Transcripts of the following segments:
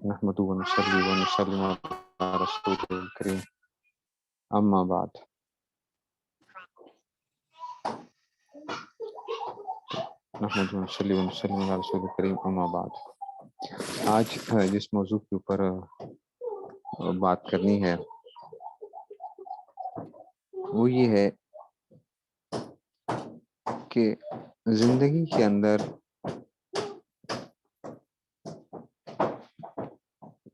نحمده ونصلي ونسلم على رسوله الكريم اما بعد. نحمده ونصلي ونسلم على رسوله الكريم اما بعد. آج جس موضوع کے اوپر بات کرنی ہے وہ یہ ہے کہ زندگی کے اندر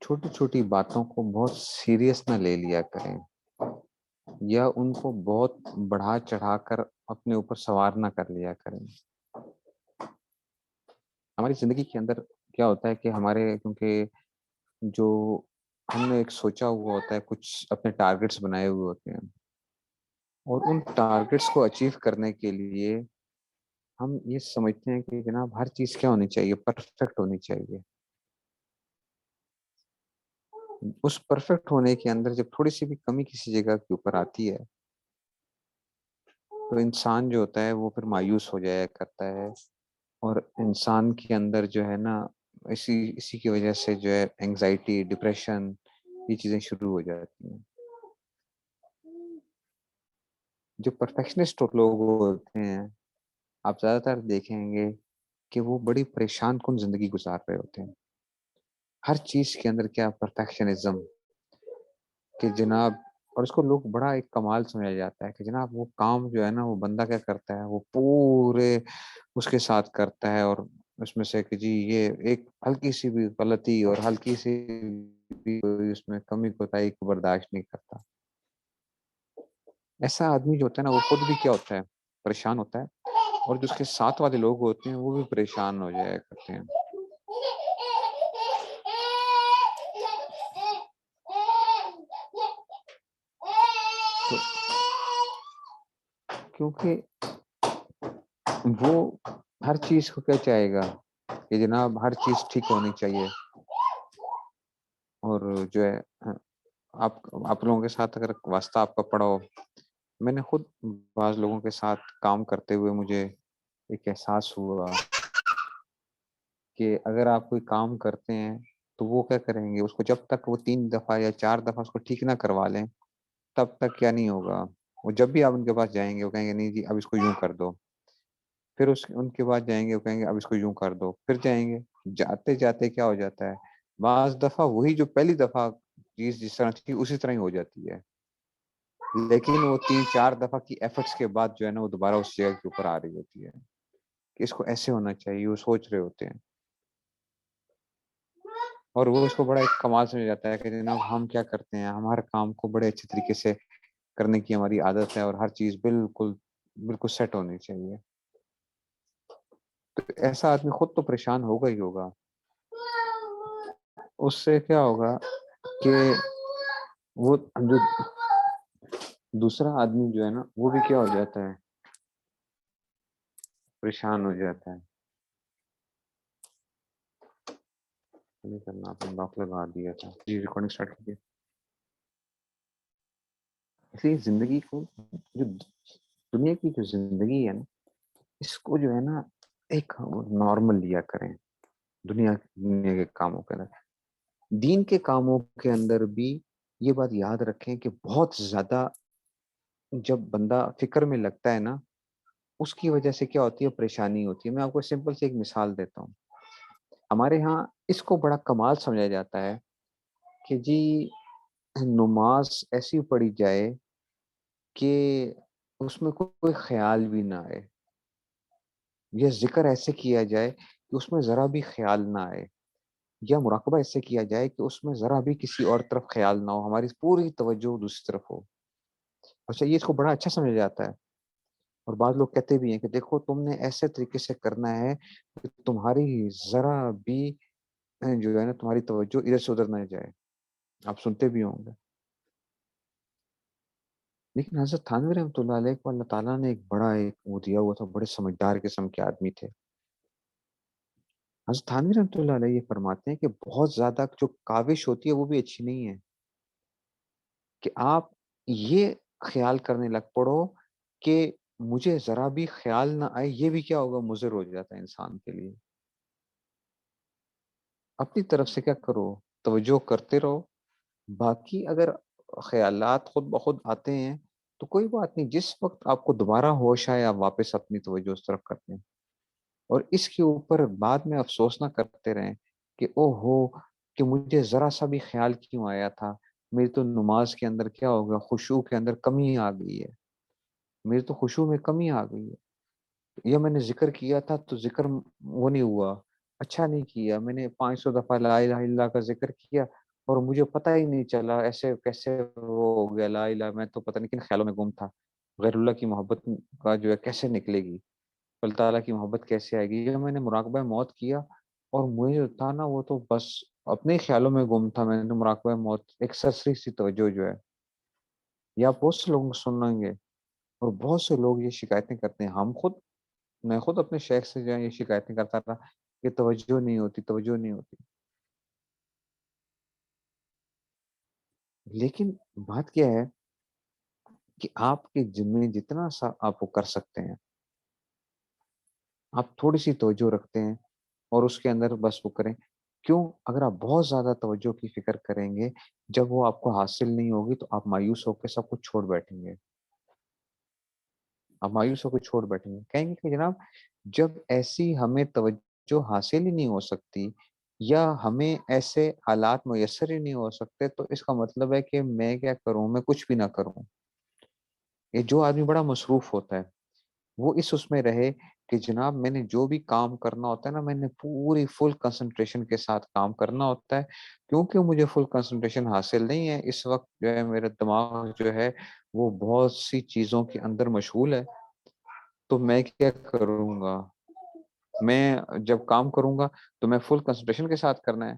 چھوٹی چھوٹی باتوں کو بہت سیریس نہ لے لیا کریں یا ان کو بہت بڑھا چڑھا کر اپنے اوپر سوار نہ کر لیا کریں. ہماری زندگی کے اندر کیا ہوتا ہے کہ ہمارے کیونکہ جو ہم نے ایک سوچا ہوا ہوتا ہے، کچھ اپنے ٹارگٹس بنائے ہوئے ہوتے ہیں، اور ان ٹارگٹس کو اچیو کرنے کے لیے ہم یہ سمجھتے ہیں کہ جناب ہر چیز کیا ہونی چاہیے، پرفیکٹ ہونی چاہیے. اس پرفیکٹ ہونے کے اندر جب تھوڑی سی بھی کمی کسی جگہ کے اوپر آتی ہے تو انسان جو ہوتا ہے وہ پھر مایوس ہو جایا کرتا ہے، اور انسان کے اندر جو ہے نا اسی کی وجہ سے جو ہے اینگزائٹی، ڈپریشن، یہ چیزیں شروع ہو جاتی ہیں. جو پرفیکشنسٹ لوگ ہوتے ہیں آپ زیادہ تر دیکھیں گے کہ وہ بڑی پریشان کن زندگی گزار رہے ہوتے ہیں. ہر چیز کے اندر کیا پرفیکشنزم کہ جناب، اور اس کو لوگ بڑا ایک کمال سمجھا جاتا ہے کہ جناب وہ کام جو ہے نا وہ بندہ کیا کرتا ہے، وہ پورے اس کے ساتھ کرتا ہے، اور اس میں سے کہ جی یہ ایک ہلکی سی بھی غلطی اور ہلکی سی بھی اس میں کمی کوتاہی کو برداشت نہیں کرتا. ایسا آدمی جو ہوتا ہے نا وہ خود بھی کیا ہوتا ہے، پریشان ہوتا ہے، اور جو اس کے ساتھ والے لوگ ہوتے ہیں وہ بھی پریشان ہو جایا کرتے ہیں. کیونکہ وہ ہر چیز کو کیا چاہے گا کہ جناب ہر چیز ٹھیک ہونی چاہیے. اور جو ہے آپ لوگوں کے ساتھ اگر واسطہ آپ کا پڑا ہو، میں نے خود بعض لوگوں کے ساتھ کام کرتے ہوئے مجھے ایک احساس ہوا کہ اگر آپ کوئی کام کرتے ہیں تو وہ کیا کریں گے، اس کو جب تک وہ 3 دفعہ یا 4 دفعہ اس کو ٹھیک نہ کروا لیں تب تک کیا نہیں ہوگا. وہ جب بھی آپ ان کے پاس جائیں گے وہ کہیں گے نہیں جی اب اس کو یوں کر دو. پھر ان کے بعد جائیں گے وہ کہیں گے اب اس کو یوں کر دو. پھر جائیں گے، جاتے جاتے کیا ہو جاتا ہے، بعض دفعہ وہی جو پہلی دفعہ چیز جس طرح تھی اسی طرح ہی ہو جاتی ہے، لیکن وہ 3-4 دفعہ کی ایفرٹس کے بعد جو ہے نا وہ دوبارہ اس جگہ کے اوپر آ رہی ہوتی ہے کہ اس کو ایسے ہونا چاہیے. وہ سوچ رہے ہوتے ہیں اور وہ اس کو بڑا ایک کمال سمجھ جاتا ہے کہ جناب ہم کیا کرتے ہیں، ہم ہر کام کو بڑے اچھے طریقے سے کرنے کی ہماری عادت ہے، اور ہر چیز بالکل سیٹ ہونی چاہیے. تو ایسا آدمی خود تو پریشان ہوگا ہی ہوگا، اس سے کیا ہوگا کہ وہ جو دوسرا آدمی جو ہے نا وہ بھی کیا ہو جاتا ہے، پریشان ہو جاتا ہے. نہیں کرنا، آپ نے لاک لگا دیا تھا. جی ریکارڈنگ سٹارٹ کیجیے. اس لیے زندگی کو، جو دنیا کی جو زندگی ہے نا اس کو جو ہے نا ایک نارمل لیا کریں. دنیا کے کاموں کے اندر، دین کے کاموں کے اندر بھی یہ بات یاد رکھیں کہ بہت زیادہ جب بندہ فکر میں لگتا ہے نا اس کی وجہ سے کیا ہوتی ہے، پریشانی ہوتی ہے. میں آپ کو سمپل سے ایک مثال دیتا ہوں. ہمارے ہاں اس کو بڑا کمال سمجھا جاتا ہے کہ جی نماز ایسی پڑھی جائے کہ اس میں کوئی خیال بھی نہ آئے، یا ذکر ایسے کیا جائے کہ اس میں ذرا بھی خیال نہ آئے، یا مراقبہ ایسے کیا جائے کہ اس میں ذرا بھی کسی اور طرف خیال نہ ہو، ہماری پوری توجہ دوسری طرف ہو. اچھا یہ اس کو بڑا اچھا سمجھا جاتا ہے، اور بعض لوگ کہتے بھی ہیں کہ دیکھو تم نے ایسے طریقے سے کرنا ہے کہ تمہاری ذرا بھی جو ہے نا تمہاری توجہ ادھر سے ادھر نہ جائے. آپ سنتے بھی ہوں گے. لیکن حضرت تھانوی رحمۃ اللہ علیہ کو اللہ تعالیٰ نے ایک بڑا ایک وہ دیا ہوا تھا، بڑے سمجھدار قسم کے آدمی تھے. حضرت تھانوی رحمۃ اللہ علیہ یہ فرماتے ہیں کہ بہت زیادہ جو کاوش ہوتی ہے وہ بھی اچھی نہیں ہے، کہ آپ یہ خیال کرنے لگ پڑو کہ مجھے ذرا بھی خیال نہ آئے. یہ بھی کیا ہوگا، مضر ہو جاتا ہے انسان کے لیے. اپنی طرف سے کیا کرو، توجہ کرتے رہو. باقی اگر خیالات خود بخود آتے ہیں تو کوئی بات نہیں، جس وقت آپ کو دوبارہ ہوش آئے آپ واپس اپنی توجہ اس طرف کرتے ہیں، اور اس کے اوپر بعد میں افسوس نہ کرتے رہیں کہ او ہو کہ مجھے ذرا سا بھی خیال کیوں آیا تھا، میری تو نماز کے اندر کیا ہو گیا، خشوع کے اندر کمی آ گئی ہے، میری تو خشوع میں کمی آ گئی ہے، یا میں نے ذکر کیا تھا تو ذکر وہ نہیں ہوا، اچھا نہیں کیا، میں نے 500 دفعہ لا الہ الا اللہ کا ذکر کیا اور مجھے پتہ ہی نہیں چلا، ایسے کیسے وہ ہو گیا لا الہ، میں تو پتہ نہیں کن خیالوں میں گم تھا. غیر اللہ کی محبت کا جو ہے کیسے نکلے گی، اللہ تعالیٰ کی محبت کیسے آئے گی. یہ میں نے مراقبہ موت کیا اور مجھے جو تھا نا وہ تو بس اپنے ہی خیالوں میں گم تھا. میں نے مراقبہ موت ایک سرسری سی توجہ جو ہے، یا بہت سے لوگ سن لیں گے، اور بہت سے لوگ یہ شکایتیں کرتے ہیں. میں خود اپنے شیخ سے جو ہے یہ شکایتیں کرتا تھا کہ توجہ نہیں ہوتی، توجہ نہیں ہوتی. لیکن بات کیا ہے کہ آپ کے ذمے جتنا سا آپ وہ کر سکتے ہیں، آپ تھوڑی سی توجہ رکھتے ہیں اور اس کے اندر بس وہ کریں. کیوں؟ اگر آپ بہت زیادہ توجہ کی فکر کریں گے، جب وہ آپ کو حاصل نہیں ہوگی تو آپ مایوس ہو کے سب کچھ چھوڑ بیٹھیں گے. آپ مایوس ہو کے چھوڑ بیٹھیں گے، کہیں گے کہ جناب جب ایسی ہمیں توجہ حاصل ہی نہیں ہو سکتی یا ہمیں ایسے حالات میسر ہی نہیں ہو سکتے تو اس کا مطلب ہے کہ میں کیا کروں، میں کچھ بھی نہ کروں. یہ جو آدمی بڑا مصروف ہوتا ہے وہ اس میں رہے کہ جناب میں نے جو بھی کام کرنا ہوتا ہے نا، میں نے پوری فل کنسنٹریشن کے ساتھ کام کرنا ہوتا ہے. کیونکہ مجھے فل کنسنٹریشن حاصل نہیں ہے اس وقت، جو ہے میرا دماغ جو ہے وہ بہت سی چیزوں کے اندر مشغول ہے، تو میں کیا کروں گا، میں جب کام کروں گا تو میں فل کنسنٹریشن کے ساتھ کرنا ہے.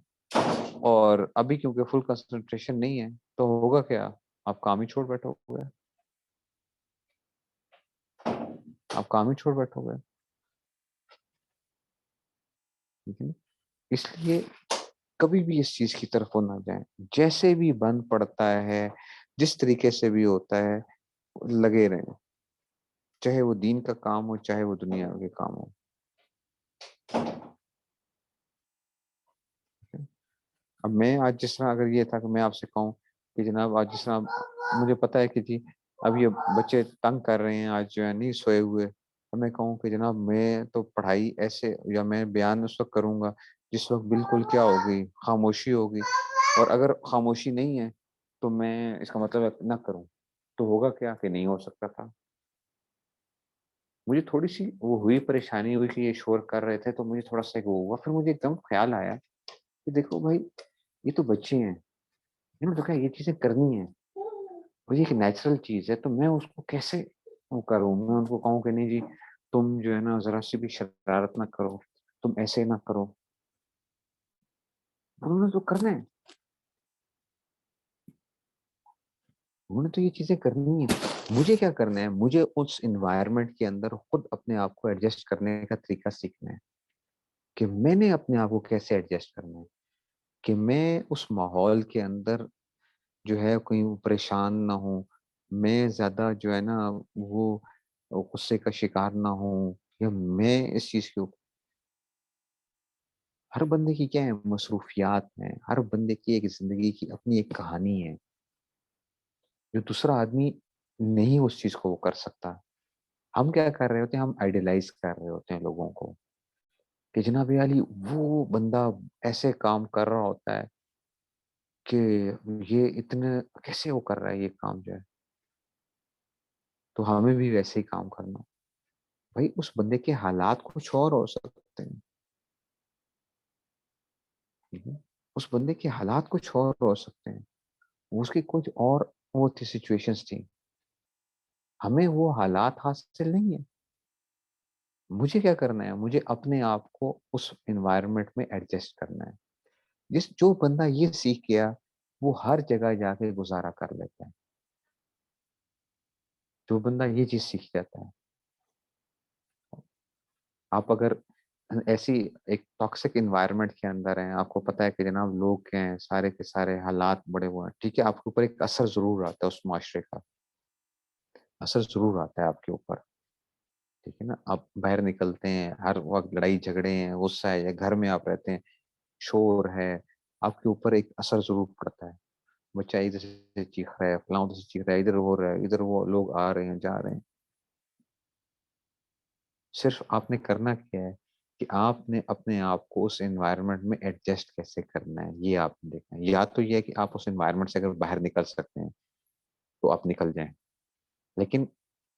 اور ابھی کیونکہ فل کنسنٹریشن نہیں ہے تو ہوگا کیا، آپ کام ہی چھوڑ بیٹھو گے، آپ کام ہی چھوڑ بیٹھو گے. ٹھیک ہے نا؟ اس لیے کبھی بھی اس چیز کی طرف نہ جائیں. جیسے بھی بند پڑتا ہے، جس طریقے سے بھی ہوتا ہے، لگے رہیں، چاہے وہ دین کا کام ہو چاہے وہ دنیا کے کام ہو. اب میں آج جس طرح اگر یہ تھا کہ میں آپ سے کہوں کہ جناب آج جس طرح مجھے پتا ہے کہ جی اب یہ بچے تنگ کر رہے ہیں، آج جو ہے نہیں سوئے ہوئے، اور میں کہوں کہ جناب میں تو پڑھائی ایسے یا میں بیان اس وقت کروں گا جس وقت بالکل کیا ہوگی، خاموشی ہوگی، اور اگر خاموشی نہیں ہے تو میں اس کا مطلب نہ کروں تو ہوگا کیا کہ نہیں ہو سکتا تھا. مجھے تھوڑی سی وہ ہوئی، پریشانی ہوئی کہ یہ شور کر رہے تھے تو مجھے تھوڑا سا وہ ہوا. پھر مجھے ایک دم خیال آیا کہ دیکھو بھائی یہ تو بچے ہیں، انہوں نے تو کہا یہ چیزیں کرنی ہیں اور یہ ایک نیچرل چیز ہے، تو میں اس کو کیسے وہ کروں، میں ان کو کہوں کہ نہیں جی تم جو ہے نا ذرا سی بھی شرارت نہ کرو، تم ایسے نہ کرو. انہوں نے تو کرنا ہے، انہوں نے تو یہ چیزیں کرنی ہیں. مجھے کیا کرنا ہے، مجھے اس انوائرمنٹ کے اندر خود اپنے آپ کو ایڈجسٹ کرنے کا طریقہ سیکھنا ہے کہ میں نے اپنے آپ کو کیسے ایڈجسٹ کرنا ہے کہ میں اس ماحول کے اندر جو ہے کوئی پریشان نہ ہوں، میں زیادہ جو ہے نا وہ غصے کا شکار نہ ہوں، یا میں اس چیز کے اوپر. ہر بندے کی کیا ہے مصروفیات ہیں، ہر بندے کی ایک زندگی کی اپنی ایک کہانی ہے جو دوسرا آدمی نہیں اس چیز کو وہ کر سکتا. ہم کیا کر رہے ہوتے ہیں، ہم آئیڈیلائز کر رہے ہوتے ہیں لوگوں کو کہ جناب علی وہ بندہ ایسے کام کر رہا ہوتا ہے کہ یہ اتنے کیسے وہ کر رہا ہے یہ کام جو ہے، تو ہمیں بھی ویسے ہی کام کرنا. بھائی اس بندے کے حالات کچھ اور ہو سکتے ہیں، ٹھیک ہے؟ اس بندے کے حالات کچھ اور ہو سکتے ہیں، اس کی کچھ اور وہ تھی سچویشنز تھی، ہمیں وہ حالات حاصل نہیں ہے. مجھے کیا کرنا ہے، مجھے اپنے آپ کو اس انوائرمنٹ میں ایڈجسٹ کرنا ہے. جو بندہ یہ سیکھ گیا وہ ہر جگہ جا کے گزارا کر لیتا ہے. جو بندہ یہ چیز سیکھ جاتا ہے، آپ اگر ایسی ایک ٹاکسک انوائرمنٹ کے اندر ہیں، آپ کو پتا ہے کہ جناب لوگ کیا ہیں، سارے کے سارے حالات بڑے ہوئے ہیں، ٹھیک ہے، آپ کے اوپر ایک اثر ضرور آتا ہے، اس معاشرے کا اثر ضرور آتا ہے آپ کے اوپر. ٹھیک ہے نا، آپ باہر نکلتے ہیں ہر وقت لڑائی جھگڑے ہیں، غصہ ہے، یا گھر میں آپ رہتے ہیں شور ہے، آپ کے اوپر ایک اثر ضرور پڑتا ہے. بچہ ادھر سے چیخ رہا ہے، فلاں ادھر سے چیخ رہا ہے، ادھر ہو رہا ہے، ادھر وہ لوگ آ رہے ہیں جا رہے ہیں. صرف آپ نے کرنا کیا ہے کہ آپ نے اپنے آپ کو اس انوائرمنٹ میں ایڈجسٹ کیسے کرنا ہے، یہ آپ نے دیکھنا ہے. یا تو یہ ہے کہ آپ اس انوائرمنٹ سے اگر باہر نکل سکتے ہیں تو آپ نکل جائیں، لیکن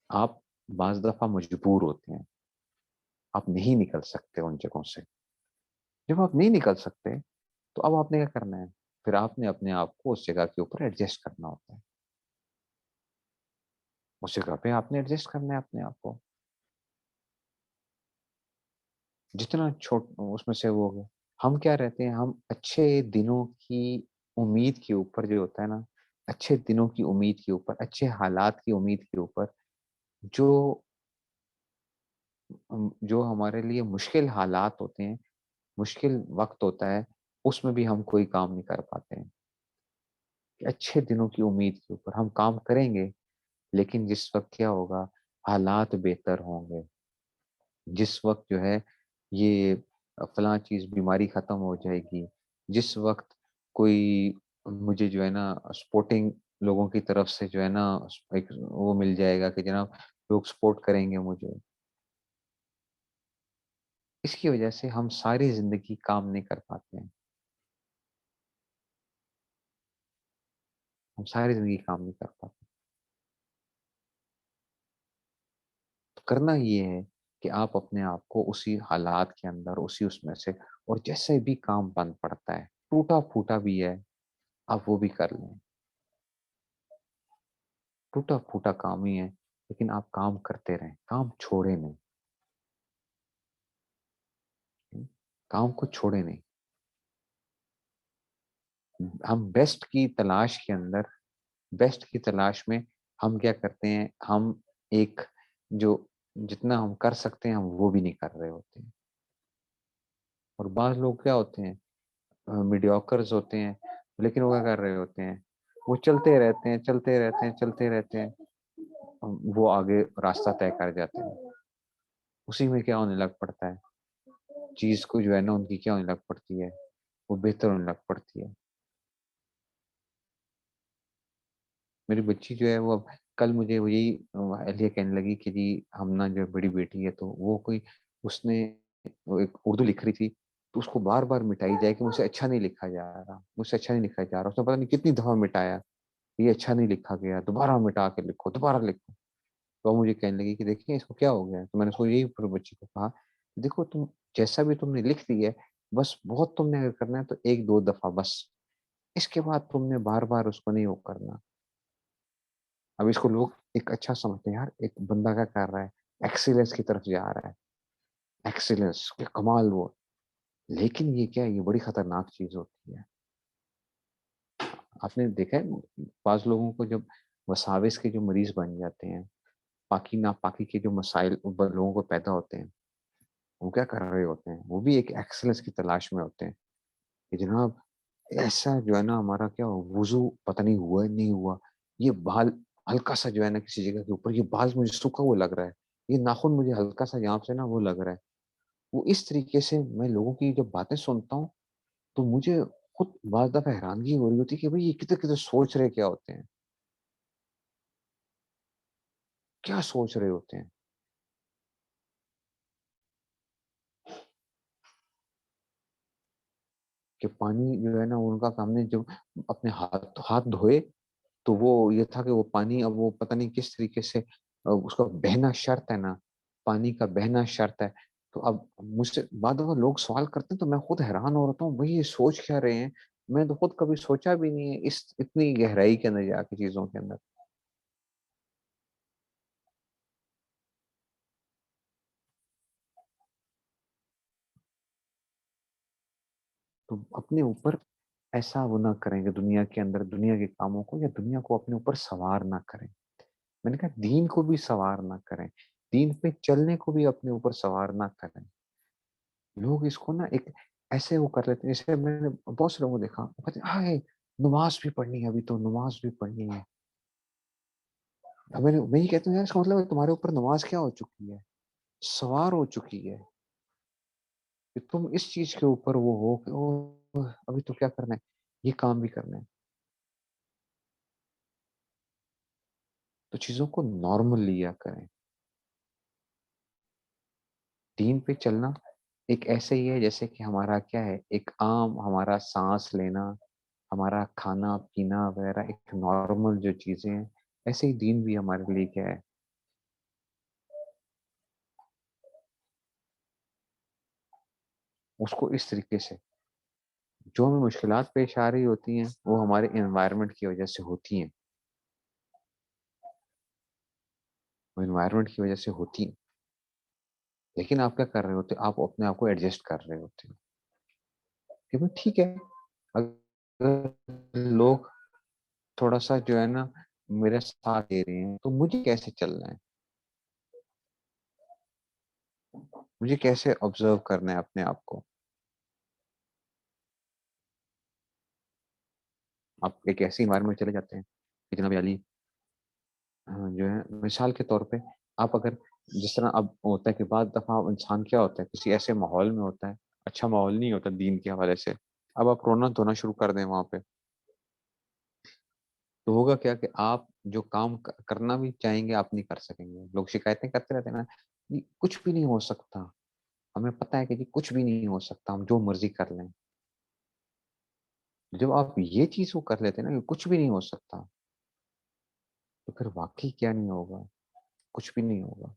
آپ بعض دفعہ مجبور ہوتے ہیں، آپ نہیں نکل سکتے ان جگہوں سے. جب آپ نہیں نکل سکتے تو اب آپ نے کیا کرنا ہے؟ پھر آپ نے اپنے آپ کو اس جگہ کے اوپر ایڈجسٹ کرنا ہوتا ہے. اس جگہ پہ آپ نے ایڈجسٹ کرنا ہے اپنے آپ کو، جتنا چھوٹ اس میں سے وہ ہو. ہم کیا رہتے ہیں، ہم اچھے دنوں کی امید کے اوپر جو ہوتا ہے نا، اچھے دنوں کی امید کے اوپر، اچھے حالات کی امید کے اوپر، جو جو ہمارے لیے مشکل حالات ہوتے ہیں، مشکل وقت ہوتا ہے، اس میں بھی ہم کوئی کام نہیں کر پاتے ہیں. کہ اچھے دنوں کی امید کے اوپر ہم کام کریں گے، لیکن جس وقت کیا ہوگا، حالات بہتر ہوں گے، جس وقت جو ہے یہ فلاں چیز بیماری ختم ہو جائے گی، جس وقت کوئی مجھے جو ہے نا سپورٹنگ لوگوں کی طرف سے جو ہے نا ایک وہ مل جائے گا کہ جناب لوگ سپورٹ کریں گے مجھے، اس کی وجہ سے ہم ساری زندگی کام نہیں کر پاتے ہیں. ہم ساری زندگی کام نہیں کر پاتے. تو کرنا یہ ہے کہ آپ اپنے آپ کو اسی حالات کے اندر، اسی اس میں سے، اور جیسے بھی کام بند پڑتا ہے، ٹوٹا پھوٹا بھی ہے، آپ وہ بھی کر لیں. ٹوٹا پھوٹا کام ہی ہے، لیکن آپ کام کرتے رہیں، کام چھوڑے نہیں. کام کو چھوڑے نہیں. ہم بیسٹ کی تلاش کے اندر، بیسٹ کی تلاش میں ہم کیا کرتے ہیں، ہم ایک جو جتنا ہم کر سکتے ہیں ہم وہ بھی نہیں کر رہے ہوتے ہیں. اور بعض لوگ کیا ہوتے ہیں، میڈیوکرز ہوتے ہیں، لیکن وہ کیا کر رہے ہوتے ہیں، وہ چلتے رہتے ہیں چلتے رہتے ہیں چلتے رہتے ہیں، وہ آگے راستہ طے کر جاتے ہیں. اسی میں کیا ہونے لگ پڑتا ہے، چیز کو جو ہے نا ان کی کیا ہونے لگ پڑتی ہے، وہ بہتر ہونے لگ پڑتی ہے. میری بچی جو ہے وہ اب کل مجھے وہی اہلیہ کہنے لگی کہ جی ہم نا جو بڑی بیٹی ہے تو وہ کوئی اس نے وہ ایک اردو لکھ رہی تھی، تو اس کو بار بار مٹائی جائے کہ مجھ سے اچھا نہیں لکھا جا رہا، مجھ سے اچھا نہیں لکھا جا رہا. اس نے پتہ نہیں کتنی دفعہ مٹایا، یہ اچھا نہیں لکھا گیا، دوبارہ مٹا کے لکھو، دوبارہ لکھو. تو وہ مجھے کہنے لگی کہ دیکھیں اس کو کیا ہو گیا ہے. تو میں نے اس کو یہی پھر بچی کو کہا، دیکھو تم جیسا بھی تم نے لکھ دی ہے، بس بہت تم نے اگر کرنا ہے تو ایک دو دفعہ بس، اس کے بعد تم نے بار بار اس کو نہیں وہ کرنا. اب اس کو لوگ ایک اچھا سمجھتے ہیں، یار ایک بندہ کیا کر رہا ہے، ایکسیلنس کی طرف جا رہا ہے، ایکسیلنس کے کمال وہ. لیکن یہ کیا ہے، یہ بڑی خطرناک چیز ہوتی ہے. آپ نے دیکھا ہے بعض لوگوں کو جب وساوس کے جو مریض بن جاتے ہیں، پاکی ناپاکی کے جو مسائل لوگوں کو پیدا ہوتے ہیں، وہ کیا کر رہے ہوتے ہیں، وہ بھی ایک ایکسلنس کی تلاش میں ہوتے ہیں کہ جناب ایسا جو ہے نا ہمارا کیا وضو پتہ نہیں ہوا ہے نہیں ہوا، یہ بال ہلکا سا جو ہے نا کسی جگہ کے اوپر یہ بال مجھے سوکھا ہوا لگ رہا ہے، یہ ناخن مجھے ہلکا سا یہاں سے نا وہ لگ رہا ہے. وہ اس طریقے سے میں لوگوں کی جب باتیں سنتا ہوں تو مجھے خود بعض دفعہ حیرانگی ہو رہی ہوتی ہے کہ بھئی یہ کتنے کتنے سوچ رہے کیا ہوتے ہیں، کیا سوچ رہے ہوتے ہیں. کہ پانی جو ہے نا ان کا کام نے جب اپنے ہاتھ دھوئے تو وہ یہ تھا کہ وہ پانی اب وہ پتہ نہیں کس طریقے سے اس کا بہنا شرط ہے نا، پانی کا بہنا شرط ہے. تو اب مجھ سے بعد دفعہ لوگ سوال کرتے ہیں تو میں خود حیران ہو رہتا ہوں، بھئی یہ سوچ کیا رہے ہیں. میں تو خود کبھی سوچا بھی نہیں ہے اس اتنی گہرائی کے اندر جا کے چیزوں کے اندر. تو اپنے اوپر ایسا وہ نہ کریں کہ دنیا کے اندر دنیا کے کاموں کو یا دنیا کو اپنے اوپر سوار نہ کریں. میں نے کہا دین کو بھی سوار نہ کریں، دین پہ چلنے کو بھی اپنے اوپر سوار نہ کریں. لوگ اس کو نا ایک ایسے وہ کر لیتے ہیں، جیسے میں نے بہت سے لوگوں کو دیکھا، وہ کہتے ہیں ہائے نماز بھی پڑھنی ہے، ابھی تو نماز بھی پڑھنی ہے. اب میں یہ کہتا ہوں یار اس کا مطلب ہے تمہارے اوپر نماز کیا ہو چکی ہے، سوار ہو چکی ہے، کہ تم اس چیز کے اوپر وہ ہو کہ ابھی تو کیا کرنا ہے, یہ کام بھی کرنا ہے. تو چیزوں کو نارمل لیا کریں. دین پہ چلنا ایک ایسے ہی ہے جیسے کہ ہمارا کیا ہے, ایک عام ہمارا سانس لینا, ہمارا کھانا پینا وغیرہ ایک نارمل جو چیزیں ہیں, ایسے ہی دین بھی ہمارے لیے کیا ہے, اس کو اس طریقے سے جو ہمیں مشکلات پیش آ رہی ہوتی ہیں وہ ہمارے انوائرمنٹ کی وجہ سے ہوتی ہیں, وہ انوائرمنٹ کی وجہ سے ہوتی ہیں. لیکن آپ کیا کر رہے ہوتے, آپ اپنے آپ کو ایڈجسٹ کر رہے ہوتے ہیں کہ بھائی ٹھیک ہے, اگر لوگ تھوڑا سا جو ہے نا میرے ساتھ دے رہے ہیں تو مجھے کیسے چلنا ہے, مجھے کیسے آبزرو کرنا ہے اپنے آپ کو. آپ ایک ایسی انوائرمنٹ میں چلے جاتے ہیں کہ جناب علی جو ہے مثال کے طور پہ, آپ اگر جس طرح اب ہوتا ہے کہ بعض دفعہ انسان کیا ہوتا ہے کسی ایسے ماحول میں ہوتا ہے, اچھا ماحول نہیں ہوتا دین کے حوالے سے, اب آپ رونا دھونا شروع کر دیں وہاں پہ, تو ہوگا کیا کہ آپ جو کام کرنا بھی چاہیں گے آپ نہیں کر سکیں گے. لوگ شکایتیں کرتے رہتے ہیں نا, جی کچھ بھی نہیں ہو سکتا, ہمیں پتہ ہے کہ جی کچھ بھی نہیں ہو سکتا, ہم جو مرضی کر لیں. جب آپ یہ چیز کو کر لیتے ہیں نا کہ کچھ بھی نہیں ہو سکتا, تو پھر واقعی کیا نہیں ہوگا, کچھ بھی نہیں ہوگا.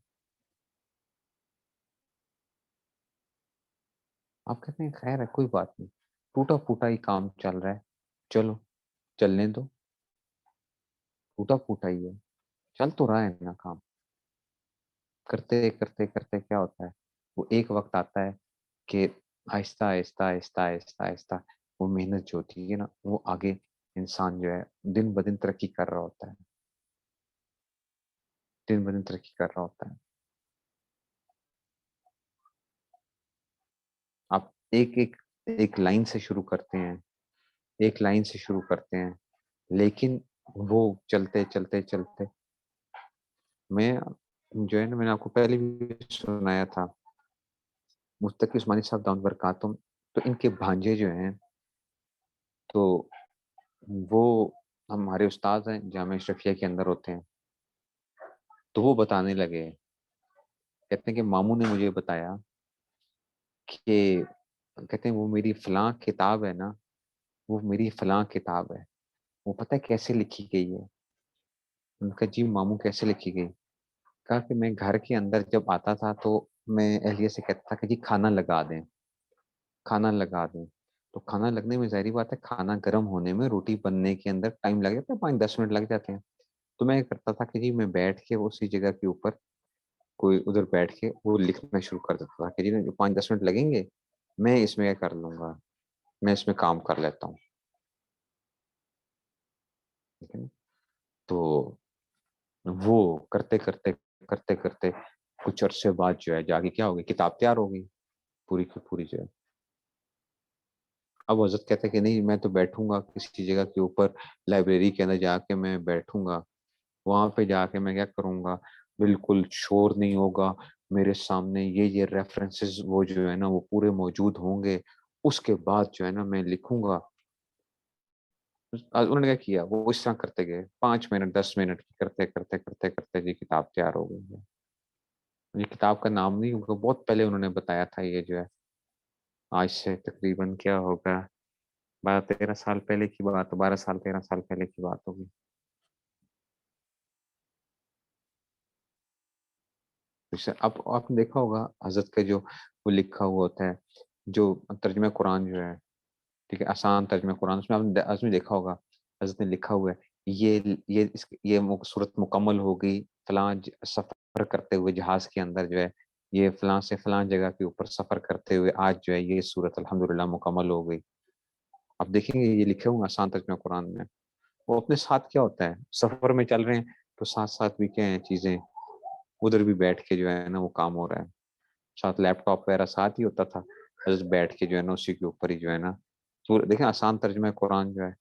آپ کہتے ہیں خیر ہے کوئی بات نہیں, ٹوٹا پھوٹا ہی کام چل رہا ہے, چلو چلنے دو, ٹوٹا پھوٹا ہی ہے, چل تو رہا ہے نا کام. کرتے کرتے کرتے کیا ہوتا ہے, وہ ایک وقت آتا ہے کہ آہستہ آہستہ آہستہ آہستہ آہستہ وہ محنت جو ہوتی ہے نا وہ آگے انسان جو ہے دن بدن ترقی کر رہا ہوتا ہے, دن بدن ترقی کر رہا ہوتا ہے. آپ ایک ایک ایک لائن سے شروع کرتے ہیں, ایک لائن سے شروع کرتے ہیں, لیکن وہ چلتے چلتے چلتے, میں جو ہے نا میں نے آپ کو پہلے بھی سنایا تھا, مستقی عثمانی صاحب دامت برکاتہم, تو ان کے بھانجے جو ہیں تو وہ ہمارے استاد ہیں جامعہ اشرفیہ کے اندر ہوتے ہیں, تو وہ بتانے لگے, کہتے ہیں کہ ماموں نے مجھے بتایا کہ کہتے ہیں وہ میری فلاں کتاب ہے نا, وہ میری فلاں کتاب ہے, وہ پتہ ہے کیسے لکھی گئی ہے. ان کا جی ماموں کیسے لکھی گئی, کہا کہ میں گھر کے اندر جب آتا تھا تو میں اہلیہ سے کہتا تھا کہ جی کھانا لگا دیں, کھانا لگا دیں. تو کھانا لگنے میں ظاہری بات ہے کھانا گرم ہونے میں روٹی بننے کے اندر ٹائم لگ جاتا ہے, 5-10 منٹ لگ جاتے ہیں. تو میں کرتا تھا کہ جی میں بیٹھ کے اسی جگہ کے اوپر کوئی ادھر بیٹھ کے وہ لکھنا شروع کر دیتا تھا کہ جی 5-10 منٹ لگیں گے, میں اس میں کیا کر لوں گا, میں اس میں کام کر لیتا ہوں. ٹھیک ہے نا, تو وہ کرتے کرتے کرتے کرتے کچھ عرصے بعد جو ہے جا کے کیا ہوگی, کتاب تیار ہوگی پوری کی پوری جو ہے. اب حضرت کہتے ہیں کہ نہیں میں تو بیٹھوں گا کسی جگہ کے اوپر, لائبریری کے اندر جا کے میں بیٹھوں گا, وہاں پہ جا کے میں کیا کروں گا, بالکل شور نہیں ہوگا, میرے سامنے یہ ریفرنسز وہ جو ہے نا وہ پورے موجود ہوں گے, اس کے بعد جو ہے نا میں لکھوں گا. انہوں نے کیا کیا, وہ اس طرح کرتے گئے, 5 منٹ 10 منٹ کرتے کرتے کرتے کرتے جی کتاب تیار ہو گئی ہے. یہ کتاب کا نام نہیں ہوگا, بہت پہلے انہوں نے بتایا تھا, یہ جو ہے آج سے تقریباً کیا ہوگا 12-13 سال پہلے کی بات, 12 سال 13 سال پہلے کی بات ہوگی. اب آپ نے دیکھا ہوگا حضرت کا جو وہ لکھا ہوا ہوتا ہے جو ترجمہ قرآن جو ہے, ٹھیک ہے, آسان ترجمہ قرآن, اس میں آپ نے دیکھا ہوگا حضرت نے لکھا ہوا ہے یہ صورت مکمل ہو گئی فلاں سفر کرتے ہوئے جہاز کے اندر جو ہے, یہ فلاں سے فلاں جگہ کے اوپر سفر کرتے ہوئے آج جو ہے یہ صورت الحمدللہ مکمل ہو گئی. آپ دیکھیں گے یہ لکھے ہوں گے آسان ترجمہ قرآن میں. وہ اپنے ساتھ کیا ہوتا ہے, سفر میں چل رہے ہیں تو ساتھ ساتھ بھی کیا ہیں چیزیں, ادھر بھی بیٹھ کے جو ہے نا وہ کام ہو رہا ہے, ساتھ لیپ ٹاپ وغیرہ ساتھ ہی ہوتا تھا, بس بیٹھ کے جو ہے نا اسی کے اوپر ہی جو ہے نا دیکھیں آسان ترجمہ قرآن جو ہے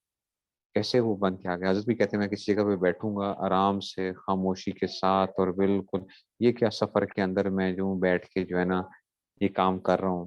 کیسے وہ بن کے آ گیا. حضرت بھی کہتے ہیں میں کسی جگہ پہ بیٹھوں گا آرام سے خاموشی کے ساتھ اور بالکل, یہ کیا سفر کے اندر میں جو بیٹھ کے جو ہے نا یہ کام کر رہا ہوں.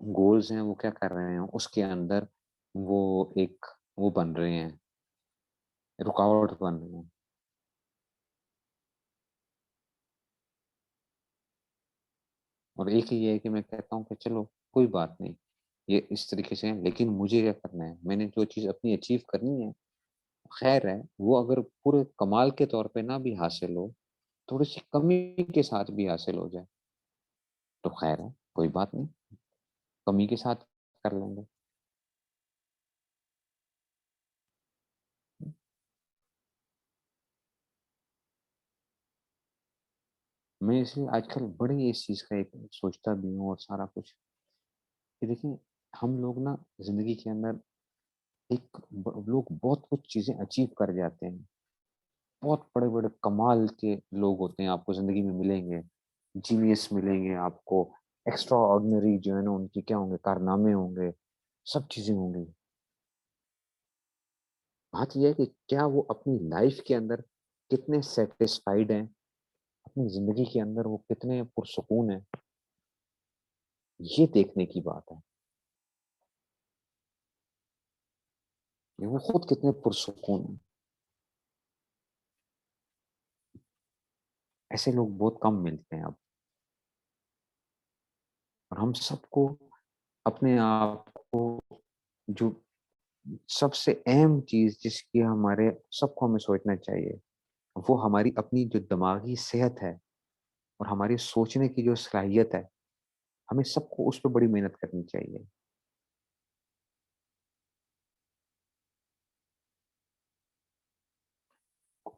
گولز ہیں وہ کیا کر رہے ہیں، اس کے اندر وہ ایک وہ بن رہے ہیں، رکاوٹ بن رہے ہیں. اور ایک یہ ہے کہ میں کہتا ہوں کہ چلو کوئی بات نہیں، یہ اس طریقے سے ہے، لیکن مجھے کیا کرنا ہے، میں نے جو چیز اپنی اچیو کرنی ہے، خیر ہے وہ اگر پورے کمال کے طور پہ نہ بھی حاصل ہو، تھوڑی سی کمی کے ساتھ بھی حاصل ہو جائے تو خیر ہے، کوئی بات نہیں، کمی کے ساتھ کر لیں گے. میں اس لیے آج کل بڑی اس چیز کا ایک سوچتا بھی ہوں اور سارا کچھ کہ دیکھیں، ہم لوگ نا زندگی کے اندر لوگ بہت کچھ چیزیں اچیو کر جاتے ہیں، بہت بڑے بڑے کمال کے لوگ ہوتے ہیں آپ کو زندگی میں ملیں گے، جینیس ملیں گے آپ کو، ایکسٹرا آرڈنری جو ہے نا ان کی کیا ہوں گے، کارنامے ہوں گے، سب چیزیں ہوں گی. بات یہ ہے کہ کیا وہ اپنی لائف کے اندر کتنے سیٹسفائیڈ ہیں، اپنی زندگی کے اندر وہ کتنے پرسکون ہیں، یہ دیکھنے کی بات ہے کہ وہ خود کتنے پرسکون ہیں. ایسے لوگ بہت کم ملتے ہیں اب، اور ہم سب کو اپنے آپ کو جو سب سے اہم چیز جس کی ہمارے سب کو ہمیں سوچنا چاہیے، وہ ہماری اپنی جو دماغی صحت ہے اور ہماری سوچنے کی جو صلاحیت ہے، ہمیں سب کو اس پہ بڑی محنت کرنی چاہیے.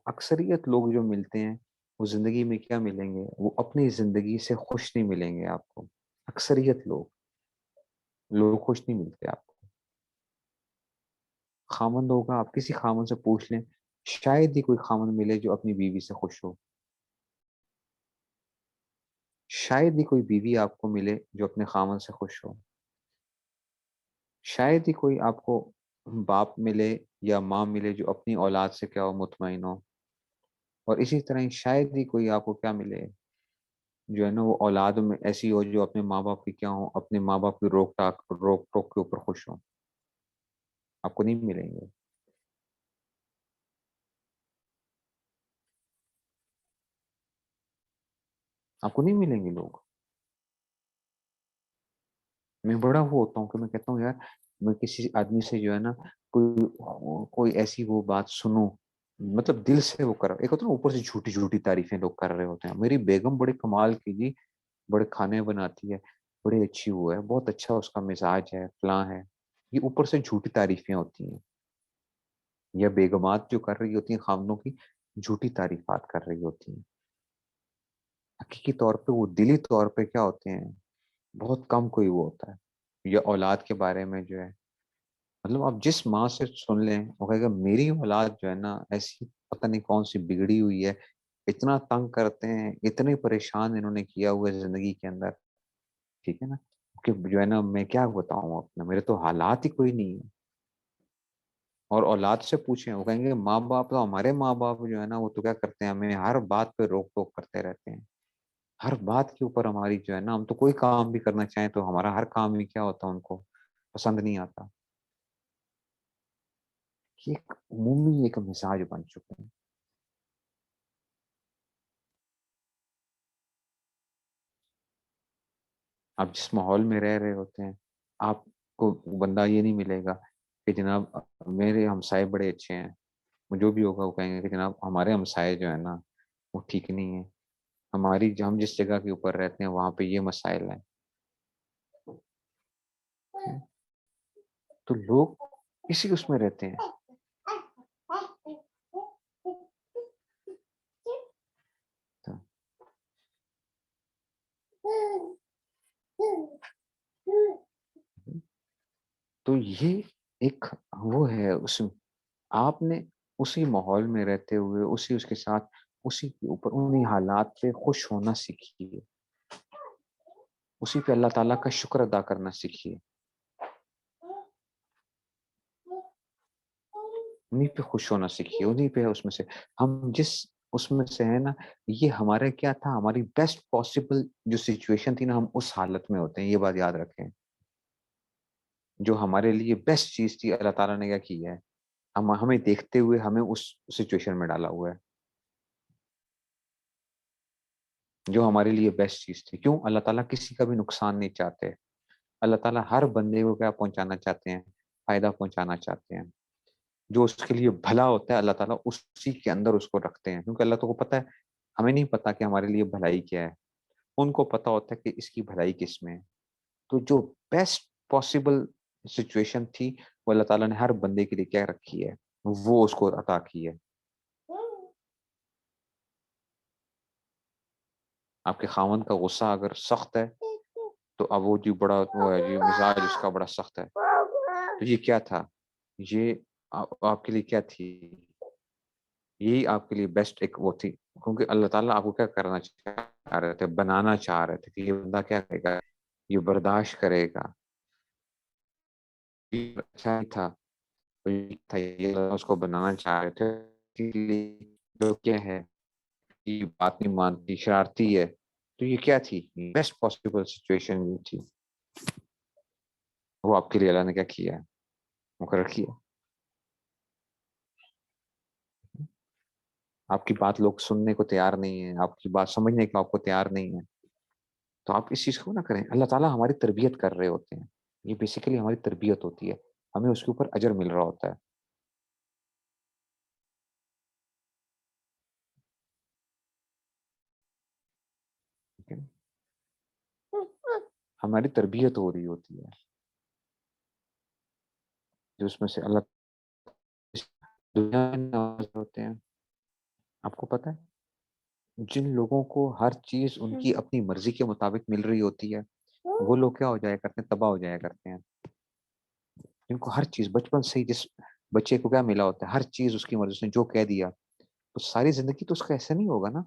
اکثریت لوگ جو ملتے ہیں وہ زندگی میں کیا ملیں گے، وہ اپنی زندگی سے خوش نہیں ملیں گے آپ کو. اکثریت لوگ خوش نہیں ملتے آپ کو. خاوند ہوگا، آپ کسی خاوند سے پوچھ لیں، شاید ہی کوئی خاوند ملے جو اپنی بیوی سے خوش ہو. شاید ہی کوئی بیوی آپ کو ملے جو اپنے خاوند سے خوش ہو. شاید ہی کوئی آپ کو باپ ملے یا ماں ملے جو اپنی اولاد سے کیا ہو، مطمئن ہو. اور اسی طرح ہی شاید ہی کوئی آپ کو کیا ملے جو ہے نا وہ اولاد میں ایسی ہو جو اپنے ماں باپ کی کیا ہو، اپنے ماں باپ کی روک ٹوک کے اوپر خوش ہو. آپ کو نہیں ملیں گے. آپ کو نہیں ملیں گے لوگ. میں بڑا وہ ہوتا ہوں کہ میں کہتا ہوں یار، میں کسی آدمی سے جو ہے نا کوئی ایسی وہ بات سنوں، مطلب دل سے وہ کر، ایک ہوتا ہے نا اوپر سے جھوٹی جھوٹی تعریفیں لوگ کر رہے ہوتے ہیں، میری بیگم بڑے کمال کی جی، بڑے کھانے بناتی ہے، بڑی اچھی وہ ہے، بہت اچھا اس کا مزاج ہے، فلاں ہے. یہ اوپر سے جھوٹی تعریفیں ہوتی ہیں، یا بیگمات جو کر رہی ہوتی ہیں خامنوں کی جھوٹی تعریفات کر رہی ہوتی ہیں. حقیقی طور پہ وہ دلی طور پہ کیا ہوتے ہیں، بہت کم کوئی وہ ہوتا ہے. یا اولاد کے بارے میں جو ہے، مطلب آپ جس ماں سے سن لیں وہ کہے گا میری اولاد جو ہے نا ایسی پتہ نہیں کون سی بگڑی ہوئی ہے، اتنا تنگ کرتے ہیں، اتنے پریشان انہوں نے کیا ہوا ہے زندگی کے اندر. ٹھیک ہے نا، کہ جو ہے نا میں کیا بتاؤں اپنا، میرے تو حالات ہی کوئی نہیں ہے. اور اولاد سے پوچھیں وہ کہیں گے ماں باپ تو ہمارے ماں باپ جو ہے نا وہ تو کیا کرتے ہیں، ہمیں ہر بات پہ روک ٹوک کرتے رہتے ہیں، ہر بات کے اوپر ہماری جو ہے نا، ہم تو کوئی کام بھی کرنا چاہیں تو ہمارا ہر کام ہی کیا ہوتا ہے ان کو پسند نہیں آتا. یہ ایک عمومی ایک مزاج بن چکے ہیں. آپ جس ماحول میں رہ رہے ہوتے ہیں، آپ کو بندہ یہ نہیں ملے گا کہ جناب میرے ہمسائے بڑے اچھے ہیں، جو بھی ہوگا وہ کہیں گے کہ جناب ہمارے ہمسائے جو ہے نا وہ ٹھیک نہیں ہے، ہم جس جگہ کے اوپر رہتے ہیں وہاں پہ یہ مسائل ہیں. تو لوگ اسی اس میں رہتے ہیں. تو یہ ایک وہ ہے، اس آپ نے اسی ماحول میں رہتے ہوئے اسی اس کے ساتھ اسی کے اوپر انہی حالات پہ خوش ہونا سیکھیے، اسی پہ اللہ تعالیٰ کا شکر ادا کرنا سیکھیے، انہیں پہ خوش ہونا سیکھیے، انہیں پہ اس میں سے ہم جس اس میں سے ہے نا، یہ ہمارے کیا تھا، ہماری بیسٹ پاسبل جو سچویشن تھی نا، ہم اس حالت میں ہوتے ہیں، یہ بات یاد رکھیں. جو ہمارے لیے بیسٹ چیز تھی اللہ تعالیٰ نے کیا کیا ہے، ہمیں دیکھتے ہوئے ہمیں اس سچویشن میں ڈالا ہوا ہے، جو ہمارے لیے بیسٹ چیز تھی. کیوں؟ اللہ تعالیٰ کسی کا بھی نقصان نہیں چاہتے. اللہ تعالیٰ ہر بندے کو کیا پہنچانا چاہتے ہیں؟ فائدہ پہنچانا چاہتے ہیں. جو اس کے لیے بھلا ہوتا ہے اللہ تعالیٰ اسی کے اندر اس کو رکھتے ہیں، کیونکہ اللہ تو کو پتا ہے، ہمیں نہیں پتا کہ ہمارے لیے بھلائی کیا ہے، ان کو پتا ہوتا ہے کہ اس کی بھلائی کس میں ہے. تو جو بیسٹ پاسبل سچویشن تھی وہ اللہ تعالیٰ نے ہر بندے کے لیے کیا رکھی ہے، وہ اس کو عطا کی ہے. آپ کے خاوند کا غصہ اگر سخت ہے تو اب وہ جی بڑا وہ ہے، جی مزاج اس کا بڑا سخت ہے، تو یہ کیا تھا؟ یہ آپ کے لیے کیا تھی؟ یہی آپ کے لیے بیسٹ ایک وہ تھی، کیونکہ اللہ تعالیٰ آپ کو کیا کرنا چاہ رہے تھے؟ بنانا چاہ رہے تھے کہ یہ بندہ کیا کرے گا، یہ برداشت کرے گا. یہ اچھا ہی تھا، تو یہ تھا، یہ اللہ اس کو بنانا چاہ رہے تھے. اسی لیے جو کیا ہے، یہ بات نہیں مانتی، شرارتی ہے، تو یہ کیا تھی؟ بیسٹ پاسبل سچویشن یہ تھی. وہ آپ کے لیے اللہ نے کیا کیا ہے؟ مقرر کیا. آپ کی بات لوگ سننے کو تیار نہیں ہے، آپ کی بات سمجھنے کو آپ کو تیار نہیں ہے، تو آپ اس چیز کو نہ کریں. اللہ تعالیٰ ہماری تربیت کر رہے ہوتے ہیں، یہ بیسیکلی ہماری تربیت ہوتی ہے، ہمیں اس کے اوپر اجر مل رہا ہوتا ہے. ٹھیک ہے؟ ہماری تربیت ہو رہی ہوتی ہے، جو اس میں سے اللہ دنیا میں نواز ہوتے ہیں. آپ کو پتہ ہے جن لوگوں کو ہر چیز ان کی اپنی مرضی کے مطابق مل رہی ہوتی ہے، وہ لوگ کیا ہو جایا کرتے ہیں؟ تباہ ہو جایا کرتے ہیں. جن کو ہر چیز بچپن سے ہی، جس بچے کو کیا ملا ہوتا ہے؟ ہر چیز اس کی مرضی سے، جو کہہ دیا تو ساری زندگی تو اس کا ایسا نہیں ہوگا نا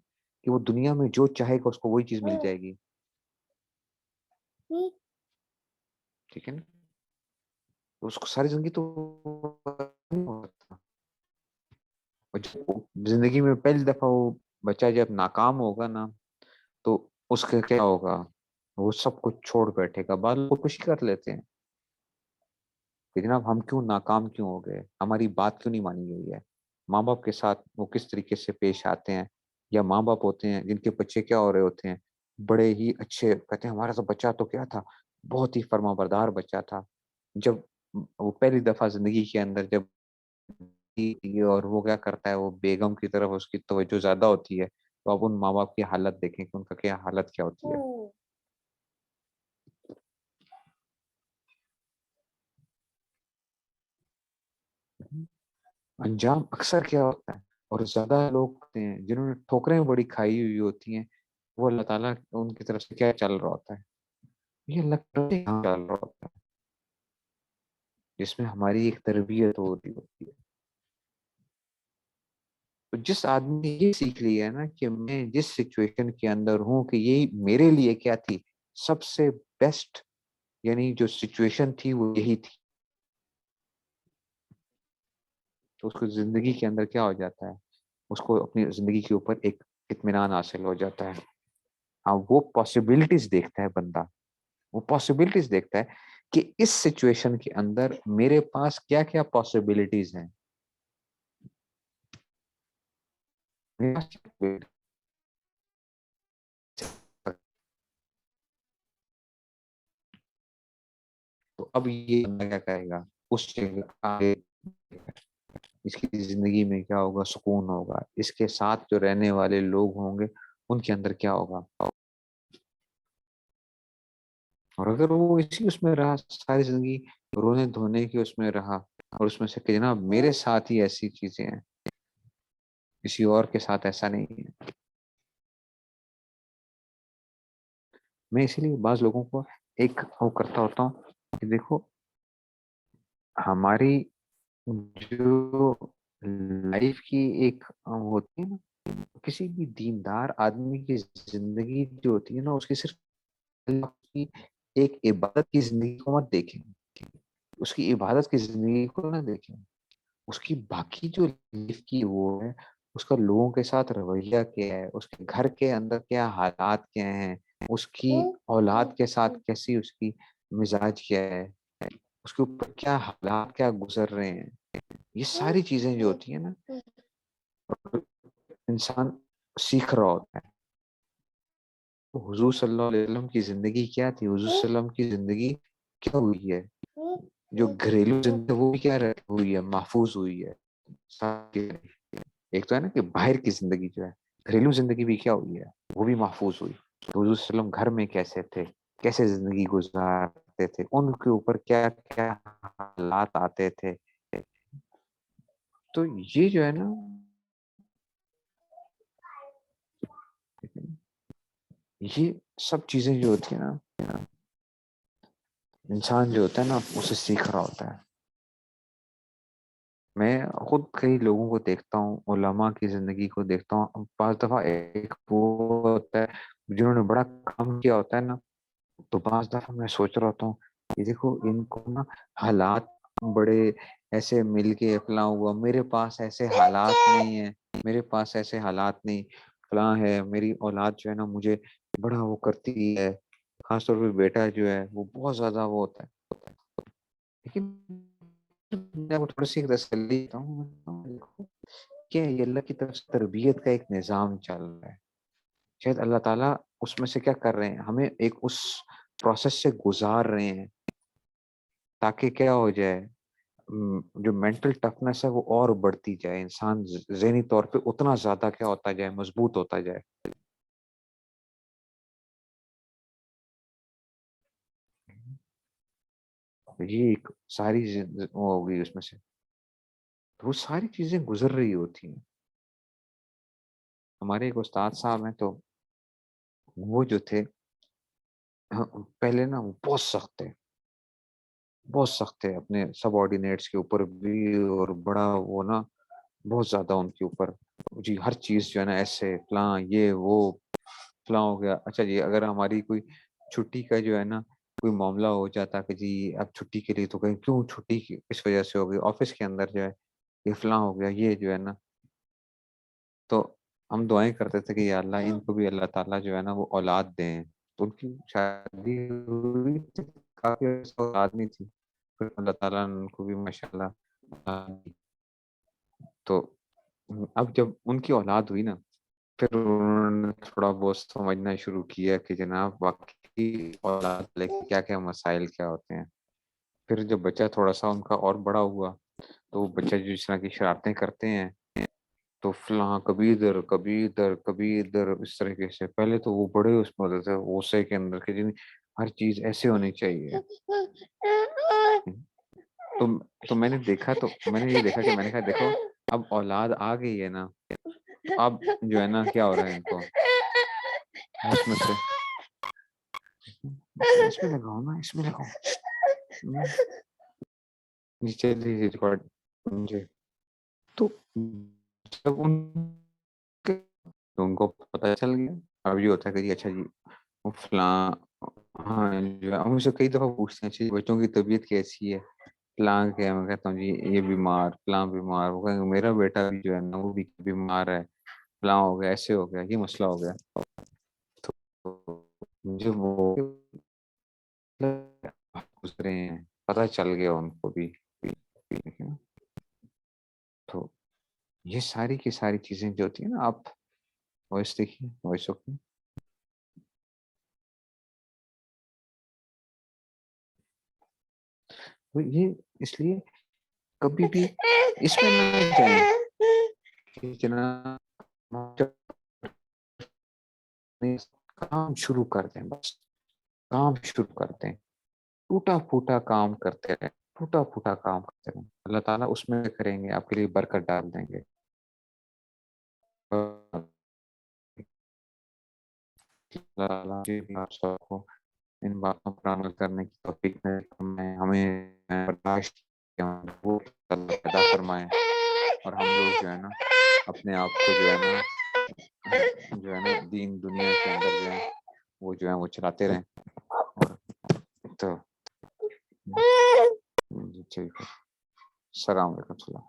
کہ وہ دنیا میں جو چاہے گا اس کو وہی چیز مل جائے گی. ٹھیک ہے نا؟ تو اس کو ساری زندگی تو نہیں ہوتا. اور جب زندگی میں پہلی دفعہ وہ بچہ جب ناکام ہوگا نا، تو اس کا کیا ہوگا؟ وہ سب کچھ چھوڑ بیٹھے گا. بعد لوگ خوشی کر لیتے ہیں کہ جناب ہم کیوں ناکام کیوں ہو گئے، ہماری بات کیوں نہیں مانی گئی ہے. ماں باپ کے ساتھ وہ کس طریقے سے پیش آتے ہیں، یا ماں باپ ہوتے ہیں جن کے بچے کیا ہو رہے ہوتے ہیں، بڑے ہی اچھے، کہتے ہیں ہمارا تو بچہ تو کیا تھا، بہت ہی فرما بردار بچہ تھا. جب وہ پہلی دفعہ زندگی کے اندر جب اور وہ کیا کرتا ہے، وہ بیگم کی طرف اس کی توجہ زیادہ ہوتی ہے، تو اب ان ماں باپ کی حالت دیکھیں کہ ان کا کیا حالت کیا ہوتی ہے. انجام اکثر کیا ہوتا ہے، اور زیادہ لوگ ہوتے ہیں جنہوں نے ٹھوکریں بڑی کھائی ہوئی ہوتی ہیں، وہ اللہ تعالیٰ ان کی طرف سے کیا چل رہا ہوتا ہے، یہ اللہ کی طرف سے کام چل رہا ہوتا ہے، جس میں ہماری ایک تربیت ہو رہی ہوتی ہے. تو جس آدمی نے یہ سیکھ لیا ہے نا کہ میں جس سچویشن کے اندر ہوں کہ یہی میرے لیے کیا تھی، سب سے بیسٹ، یعنی جو سچویشن تھی وہ یہی تھی، تو اس کو زندگی کے اندر کیا ہو جاتا ہے، اس کو اپنی زندگی کے اوپر ایک اطمینان حاصل ہو جاتا ہے. ہاں، وہ پاسبلٹیز دیکھتا ہے بندہ، وہ پاسبلٹیز دیکھتا ہے کہ اس سچویشن کے اندر میرے پاس کیا کیا پاسبلٹیز ہیں. تو اب یہ بندہ کیا کرے گا، اس جگہ آگے اس کی زندگی میں کیا ہوگا؟ سکون ہوگا. اس کے ساتھ جو رہنے والے لوگ ہوں گے ان کے اندر کیا ہوگا؟ اور اگر وہ اسی اس میں رہا ساری زندگی، رونے دھونے کی اس میں رہا، اور اس میں سے کہ جناب میرے ساتھ ہی ایسی چیزیں ہیں، کسی اور کے ساتھ ایسا نہیں ہے. میں اسی لیے بعض لوگوں کو ایک وہ کرتا ہوتا ہوں کہ دیکھو، ہماری جو لائف کی ایک ہوتی ہے نا، کسی بھی دیندار آدمی کی زندگی جو ہوتی ہے نا، اس کی صرف اللہ کی ایک عبادت کی زندگی کو مت دیکھیں، اس کی عبادت کی زندگی کو نہ دیکھیں، اس کی باقی جو لائف کی وہ ہے، اس کا لوگوں کے ساتھ رویہ کیا ہے، اس کے گھر کے اندر کیا حالات کیا ہیں، اس کی اولاد کے ساتھ کیسی اس کی مزاج کیا ہے، اس کے اوپر کیا حالات کیا گزر رہے ہیں، یہ ساری چیزیں جو ہوتی ہیں نا انسان سیکھ رہا ہوتا ہے. حضور صلی اللہ علیہ وسلم کی زندگی کیا تھی؟ حضور صلی اللہ علیہ وسلم کی زندگی کیا ہوئی ہے؟ جو گھریلو زندگی وہ بھی کیا ہوئی ہے؟ محفوظ ہوئی ہے. ایک تو ہے نا کہ باہر کی زندگی جو ہے، گھریلو زندگی بھی کیا ہوئی ہے؟ وہ بھی محفوظ ہوئی. تو حضور صلی اللہ علیہ وسلم گھر میں کیسے تھے، کیسے زندگی گزارتے تھے، ان کے اوپر کیا کیا حالات آتے تھے. تو یہ جو ہے نا یہ سب چیزیں جو ہوتی ہیں نا انسان جو ہوتا ہے نا اسے سیکھ رہا ہوتا ہے. میں خود کئی لوگوں کو دیکھتا ہوں، علماء کی زندگی کو دیکھتا ہوں، بعض دفعہ ایک وہ ہوتا ہے جنہوں نے بڑا کام کیا ہوتا ہے نا، تو بعض دفعہ میں سوچ رہا ہوتا ہوں کہ دیکھو ان کو نا حالات بڑے ایسے مل کے فلاں ہوا، میرے پاس ایسے حالات نہیں ہیں، میرے پاس ایسے حالات نہیں، فلاں ہے، میری اولاد جو ہے نا مجھے بڑا وہ کرتی ہے، خاص طور پہ بیٹا جو ہے وہ بہت زیادہ وہ ہوتا ہے. لیکن میں وہ تھوڑی سی تسلی دیتا ہوں کہ یہ اللہ کی طرف سے تربیت کا ایک نظام چل رہا ہے. شاید اللہ تعالیٰ اس میں سے کیا کر رہے ہیں، ہمیں ایک اس پروسیس سے گزار رہے ہیں تاکہ کیا ہو جائے، جو مینٹل ٹفنس ہے وہ اور بڑھتی جائے، انسان ذہنی طور پہ اتنا زیادہ کیا ہوتا جائے، مضبوط ہوتا جائے. یہ ایک ساری وہ ہوگی اس میں سے، تو وہ ساری چیزیں گزر رہی ہوتی ہیں. ہمارے ایک استاد صاحب ہیں، تو وہ جو تھے پہلے نا وہ بہت سخت تھے اپنے سب آرڈینیٹس کے اوپر بھی، اور بڑا وہ نا بہت زیادہ ان کے اوپر جی ہر چیز جو ہے نا ایسے فلاں یہ وہ فلاں ہو گیا. اچھا جی اگر ہماری کوئی چھٹی کا جو ہے نا کوئی معاملہ ہو جاتا کہ جی اب چھٹی کے لیے، تو کہیں کیوں چھٹی اس وجہ سے ہو گئی، آفس کے اندر جو ہے یہ فلاں ہو گیا، یہ جو ہے نا، تو ہم دعائیں کرتے تھے کہ یا اللہ ان کو بھی اللہ تعالیٰ جو ہے نا وہ اولاد دیں. تو ان کی شادی ہوئی تھی، کافی اولاد نہیں تھی، پھر اللہ تعالیٰ نے ان کو بھی ماشاء اللہ اولاد دی. تو اب جب ان کی اولاد ہوئی نا، پھر انہوں نے تھوڑا بہت سمجھنا شروع کیا کہ جناب واقعی اولاد لے کے کیا کیا مسائل کیا ہوتے ہیں. پھر جب بچہ تھوڑا سا ان کا اور بڑا ہوا، تو وہ بچہ جو جس طرح کی شرارتیں کرتے ہیں، تو فلاں کبھی ادھر کبھی ادھر کبھی ادھر، اس طریقے سے پہلے تو وہ بڑے اس میں ہوتے تھے غصے کے اندر کہ جن ہر چیز ایسے ہونی چاہیے. تو تو میں نے دیکھا، تو میں نے یہ دیکھا کہ میں نے کہا دیکھو اب اولاد آ گئی ہے نا، تو اب جو ہے نا کیا ہو رہا ہے ان کو اس میں سے اس میں لگاؤ نا، اس میں لگاؤ نیچے ریکارڈ جی. تو جب ان کو پتہ چل گیا، اب یہ ہوتا ہے کہ جی اچھا جی وہ فلاں، ہاں جو ہے ہم سے کئی دفعہ پوچھتے ہیں اچھا جی بچوں کی طبیعت کیسی ہے، فلاں کیا، میں کہتا ہوں جی یہ بیمار فلاں بیمار، وہ کہیں گے میرا بیٹا بھی جو ہے نا وہ بھی بیمار ہے، فلاں ہو گیا، ایسے ہو گیا، یہ مسئلہ ہو گیا. تو مجھے وہ گزرے ہیں، پتہ چل گیا ان کو بھی. تو یہ ساری کی ساری چیزیں جو ہوتی ہیں نا، آپ وائس دیکھیے، وائس اوکے. یہ اس لیے کبھی بھی اس میں نہ جائیں کہ جناب کام شروع کر دیں، بس کام شروع کر دیں، ٹوٹا پھوٹا کام کرتے رہیں، ٹوٹا پھوٹا کام کرتے رہیں، اللہ تعالیٰ اس میں کریں گے، آپ کے لیے برکت ڈال دیں گے. اللہ تعالیٰ آپ سب کو ان باتوں پر عمل کرنے کی توفیق میں ہمیں برداشت وہ پیدا فرمائیں، اور ہم لوگ جو ہے نا اپنے آپ کو جو ہے نا دین دنیا کے اندر جو ہے وہ چلاتے رہیں. تو ٹھیک ہے، السلام علیکم.